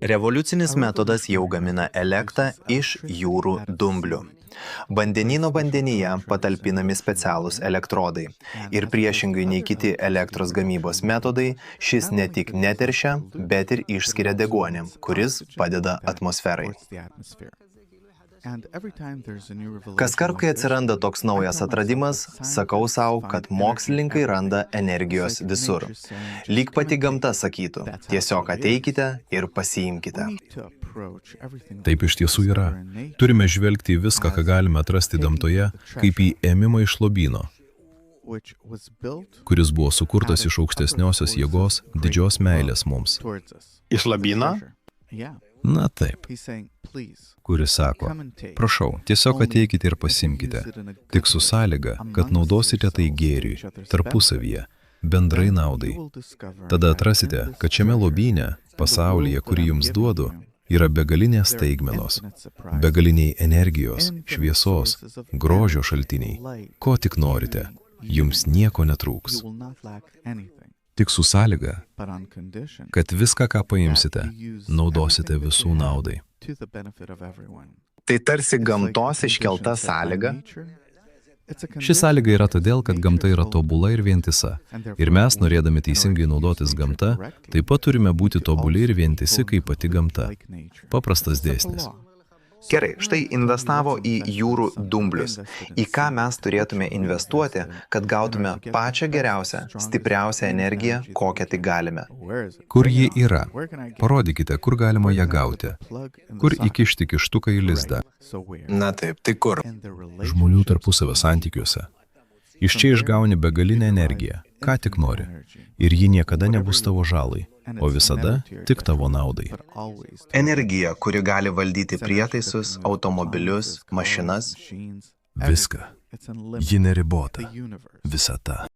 Revoliucinis metodas jau gamina elektrą iš jūrų dumblių. Vandenyno vandenyje patalpinami specialūs elektrodai. Ir priešingai nei kiti elektros gamybos metodai, šis ne tik neteršia, bet ir išskiria deguonį, kuris padeda atmosferai. Kaskart, kai atsiranda toks naujas atradimas, sakau savo, kad mokslininkai randa energijos visur. Lyg pati gamta sakytų, tiesiog ateikite ir pasiimkite. Taip iš tiesų yra. Turime žvelgti į viską, ką galime atrasti gamtoje, kaip į ėmimą iš lobyno, kuris buvo sukurtas iš aukštesniosios jėgos, didžios meilės mums. Iš lobyno? Na taip, kuris sako, prašau, tiesiog ateikite ir pasimkite, tik su sąlyga, kad naudosite tai gėriui, tarpusavyje, bendrai naudai. Tada atrasite, kad šiame lobyne, pasaulyje, kurį jums duodu, yra begalinės staigmenos, begaliniai energijos, šviesos, grožio šaltiniai. Ko tik norite, jums nieko netrūks. Tik su sąlyga, kad viską, ką paimsite, naudosite visų naudai. Tai tarsi gamtos iškelta sąlyga? Ši sąlyga yra todėl, kad gamta yra tobula ir vientisa. Ir mes, norėdami teisingai naudotis gamta, taip pat turime būti tobuli ir vientisi kaip pati gamta. Paprastas dėsnis. Gerai, štai investavo į jūrų dumblius. Į ką mes turėtume investuoti, kad gautume pačią geriausią, stipriausią energiją, kokią tik galime? Kur ji yra? Parodykite, kur galima ją gauti. Kur įkišti kištuką į lizdą? Na taip, tai kur? Žmonių tarpusavio santykiuose. Iš čia išgauni begalinę energiją, ką tik nori. Ir ji niekada nebus tavo žalai, o visada tik tavo naudai. Energija, kuri gali valdyti prietaisus, automobilius, mašinas. Viską. Ji neribota. Visata.